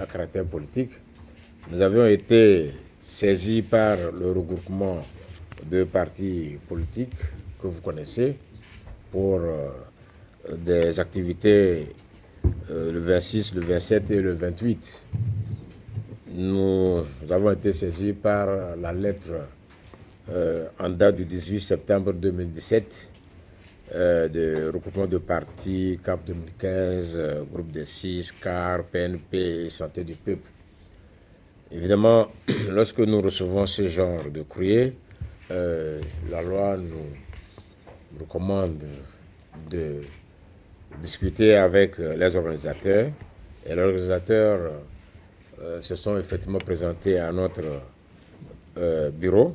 à caractère politique. Nous avions été saisis par le regroupement de partis politiques que vous connaissez pour des activités le 26, le 27 et le 28. Nous avons été saisis par la lettre en date du 18 septembre 2017 de regroupement de partis CAP 2015, groupe de 6, CAR, PNP et Santé du Peuple. Évidemment, lorsque nous recevons ce genre de courrier, la loi nous recommande de discuter avec les organisateurs. Et les organisateurs se sont effectivement présentés à notre bureau.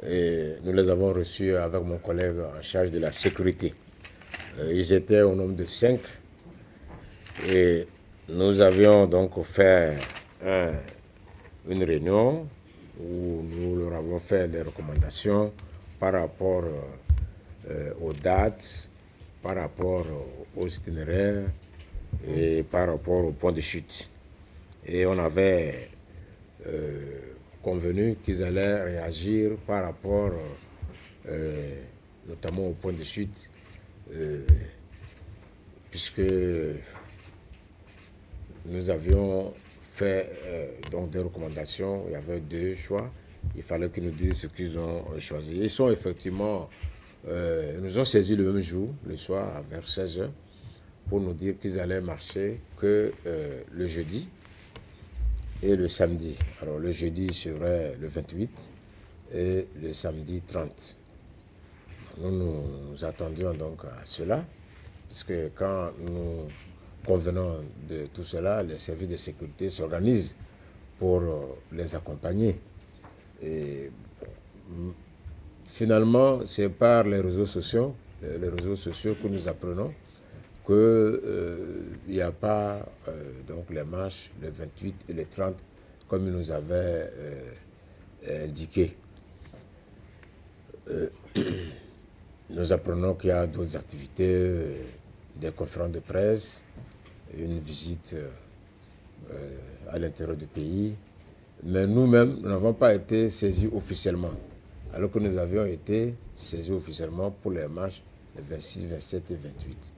Et nous les avons reçus avec mon collègue en charge de la sécurité. Ils étaient au nombre de 5. Et nous avions donc fait une réunion où nous leur avons fait des recommandations par rapport aux dates, par rapport aux itinéraires et par rapport au point de chute. Et on avait convenu qu'ils allaient réagir par rapport notamment au point de chute, puisque nous avions fait donc des recommandations. Il y avait 2 choix. Il fallait qu'ils nous disent ce qu'ils ont choisi. Ils sont effectivement, nous ont saisi le même jour, le soir, vers 16h, pour nous dire qu'ils allaient marcher que le jeudi et le samedi. Alors le jeudi serait le 28 et le samedi 30. Nous nous attendions donc à cela, puisque quand nous convenons de tout cela, les services de sécurité s'organisent pour les accompagner. Et finalement, c'est par les réseaux sociaux que nous apprenons qu'il n'y a pas donc les marches le 28 et le 30 comme ils nous avaient indiqué. Nous apprenons qu'il y a d'autres activités, des conférences de presse, une visite à l'intérieur du pays. Mais nous-mêmes, nous n'avons pas été saisis officiellement, alors que nous avions été saisis officiellement pour les marches le 26, 27 et 28.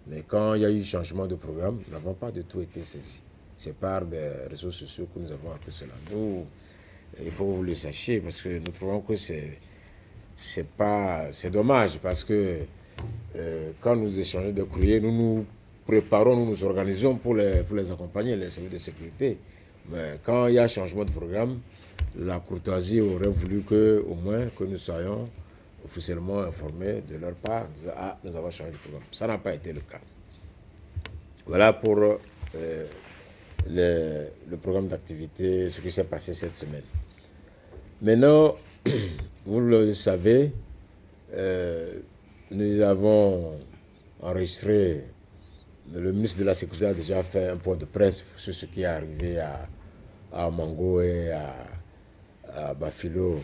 Mais quand il y a eu changement de programme, nous n'avons pas du tout été saisis. C'est par des réseaux sociaux que nous avons appris cela. Nous, il faut que vous le sachiez, parce que nous trouvons que c'est dommage, parce que quand nous échangeons des courriers, nous nous préparons, nous nous organisons pour les accompagner, les services de sécurité. Mais quand il y a changement de programme, la courtoisie aurait voulu au moins que nous soyons officiellement informés de leur part, disant, ah, nous avons changé de programme. Ça n'a pas été le cas. Voilà pour le programme d'activité, ce qui s'est passé cette semaine. Maintenant, vous le savez, nous avons enregistré, le ministre de la Sécurité a déjà fait un point de presse sur ce qui est arrivé à Mango et à Bafilo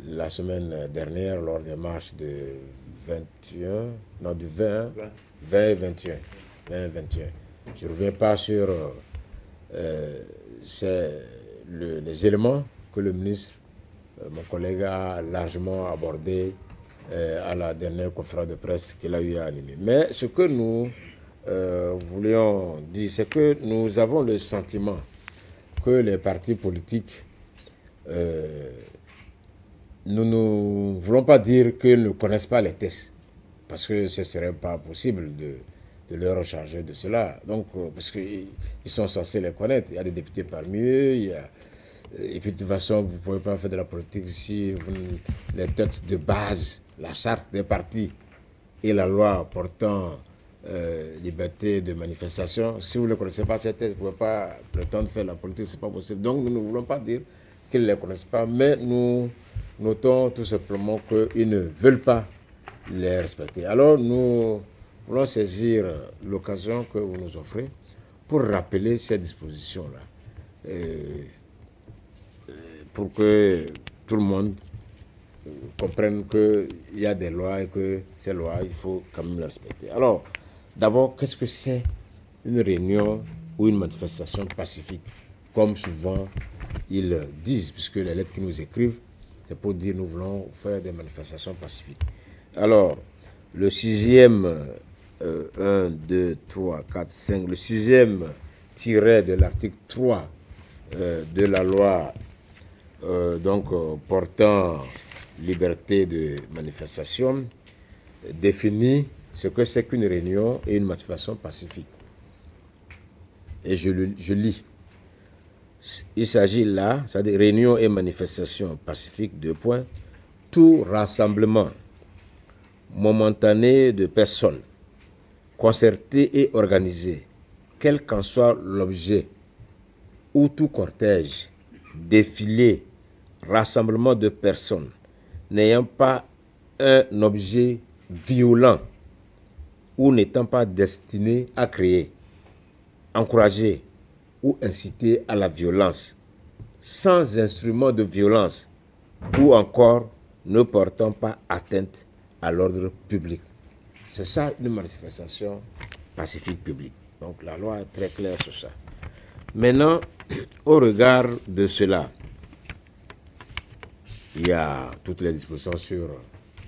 la semaine dernière lors des marches de 21, non du 20 et 21. Je ne reviens pas sur les éléments que le ministre, mon collègue, a largement abordé à la dernière conférence de presse qu'il a eu à animer. Mais ce que nous voulions dire, c'est que nous avons le sentiment que les partis politiques, nous ne voulons pas dire qu'ils ne connaissent pas les tests, parce que ce ne serait pas possible de leur recharger de cela. Donc, parce qu'ils sont censés les connaître. Il y a des députés parmi eux, et puis de toute façon, vous ne pouvez pas faire de la politique si les textes de base, la charte des partis et la loi portant liberté de manifestation, si vous ne connaissez pas ces textes, vous ne pouvez pas prétendre faire la politique, ce n'est pas possible. Donc nous ne voulons pas dire qu'ils ne les connaissent pas, mais nous notons tout simplement qu'ils ne veulent pas les respecter. Alors nous voulons saisir l'occasion que vous nous offrez pour rappeler ces dispositions-là, pour que tout le monde comprenne qu'il y a des lois et que ces lois, il faut quand même les respecter. Alors, d'abord, qu'est-ce que c'est une réunion ou une manifestation pacifique, comme souvent ils disent, puisque les lettres qu'ils nous écrivent, c'est pour dire nous voulons faire des manifestations pacifiques. Alors, le sixième, 1, 2, 3, 4, 5, le sixième tiret de l'article 3 de la loi portant liberté de manifestation définit ce que c'est qu'une réunion et une manifestation pacifique. Et je lis. Il s'agit là, c'est-à-dire réunion et manifestation pacifique, 2 points, tout rassemblement momentané de personnes, concerté et organisé, quel qu'en soit l'objet, ou tout cortège, défilé, rassemblement de personnes, n'ayant pas un objet violent ou n'étant pas destiné à créer, encourager ou inciter à la violence, sans instrument de violence, ou encore ne portant pas atteinte à l'ordre public. C'est ça une manifestation pacifique publique. Donc la loi est très claire sur ça. Maintenant, au regard de cela, il y a toutes les dispositions sur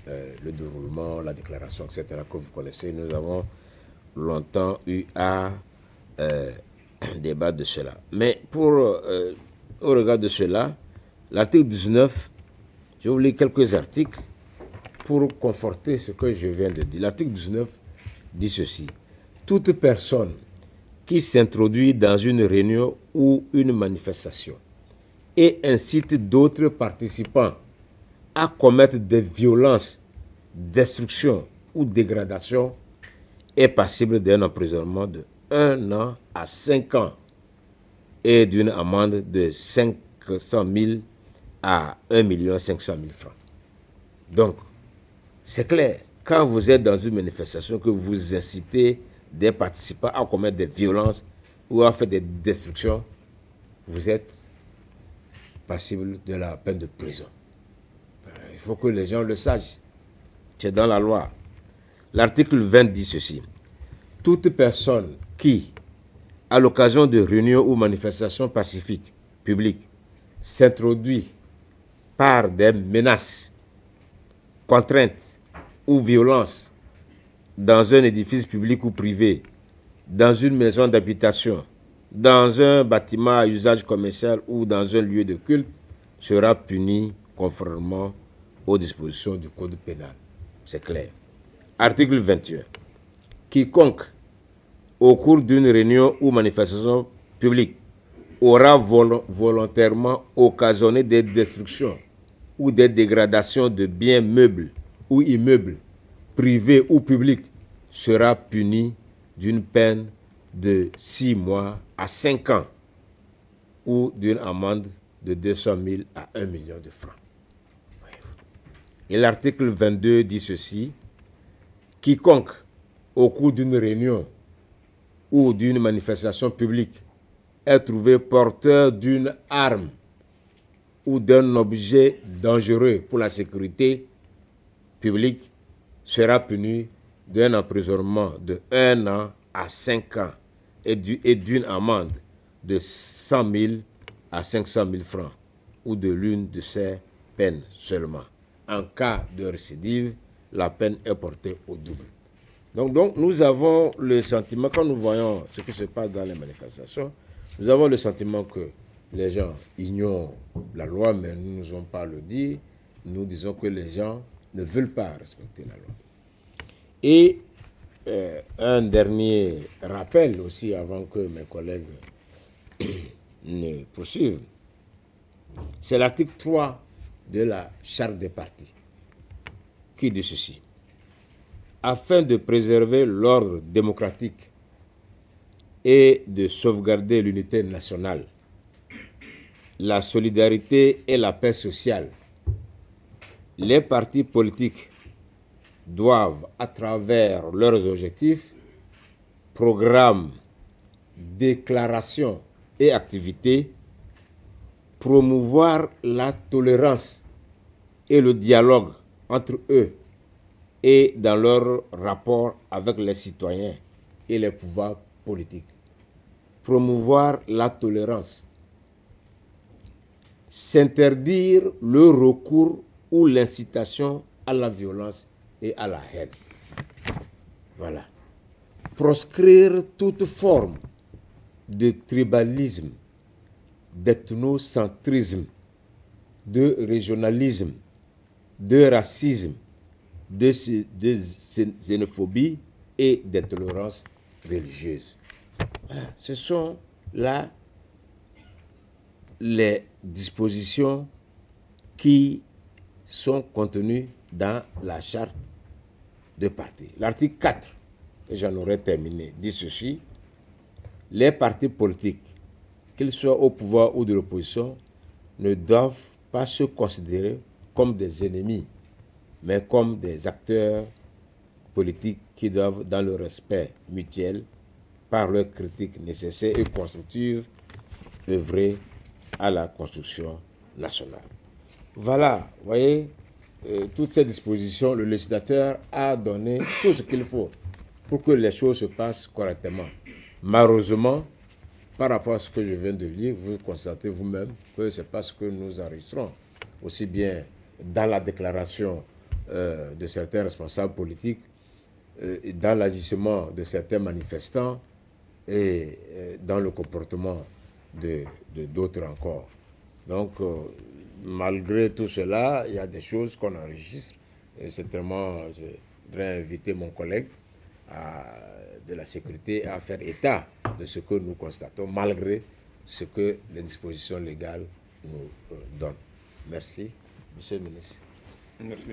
le déroulement, la déclaration, etc. que vous connaissez. Nous avons longtemps eu à débattre de cela. Mais au regard de cela, l'article 19, je vais vous lire quelques articles pour conforter ce que je viens de dire. L'article 19 dit ceci. Toute personne qui s'introduit dans une réunion ou une manifestation et incite d'autres participants à commettre des violences, destruction ou dégradation est passible d'un emprisonnement de 1 an à 5 ans et d'une amende de 500 000 à 1 500 000 francs. Donc, c'est clair, quand vous êtes dans une manifestation que vous incitez des participants à commettre des violences ou à faire des destructions, vous êtes passible de la peine de prison. Il faut que les gens le sachent. C'est dans la loi. L'article 20 dit ceci. Toute personne qui, à l'occasion de réunions ou manifestations pacifiques publiques, s'introduit par des menaces, contraintes ou violences dans un édifice public ou privé, dans une maison d'habitation, dans un bâtiment à usage commercial ou dans un lieu de culte, sera puni conformément aux dispositions du Code pénal. C'est clair. Article 21. Quiconque, au cours d'une réunion ou manifestation publique, aura volontairement occasionné des destructions ou des dégradations de biens meubles ou immeubles, privés ou publics, sera puni d'une peine de 6 mois à 5 ans ou d'une amende de 200 000 à 1 million de francs. Et l'article 22 dit ceci. Quiconque, au cours d'une réunion ou d'une manifestation publique, est trouvé porteur d'une arme ou d'un objet dangereux pour la sécurité publique sera puni d'un emprisonnement de 1 an à 5 ans et d'une amende de 100 000 à 500 000 francs ou de l'une de ces peines seulement. En cas de récidive, la peine est portée au double. Donc nous avons le sentiment, quand nous voyons ce qui se passe dans les manifestations, nous avons le sentiment que les gens ignorent la loi, mais nous n'osons pas le dire. Nous disons que les gens ne veulent pas respecter la loi. Et un dernier rappel aussi, avant que mes collègues ne poursuivent, c'est l'article 3 de la Charte des partis, qui dit ceci. Afin de préserver l'ordre démocratique et de sauvegarder l'unité nationale, la solidarité et la paix sociale, les partis politiques doivent, à travers leurs objectifs, programmes, déclarations et activités, promouvoir la tolérance et le dialogue entre eux et dans leur rapport avec les citoyens et les pouvoirs politique, promouvoir la tolérance, s'interdire le recours ou l'incitation à la violence et à la haine. Voilà. Proscrire toute forme de tribalisme, d'ethnocentrisme, de régionalisme, de racisme, de xénophobie et d'intolérance religieuse. Voilà. Ce sont là les dispositions qui sont contenues dans la charte de parti. L'article 4, et j'en aurais terminé, dit ceci: les partis politiques, qu'ils soient au pouvoir ou de l'opposition, ne doivent pas se considérer comme des ennemis, mais comme des acteurs politiques qui doivent, dans le respect mutuel, par leurs critiques nécessaires et constructives, œuvrer à la construction nationale. Voilà, vous voyez, toutes ces dispositions, le législateur a donné tout ce qu'il faut pour que les choses se passent correctement. Malheureusement, par rapport à ce que je viens de lire, vous constatez vous-même que ce n'est pas ce que nous enregistrons, aussi bien dans la déclaration de certains responsables politiques, dans l'agissement de certains manifestants et dans le comportement d'autres encore. Donc, malgré tout cela, il y a des choses qu'on enregistre. Et certainement, je voudrais inviter mon collègue de la sécurité à faire état de ce que nous constatons, malgré ce que les dispositions légales nous donnent. Merci, Monsieur le ministre. Merci.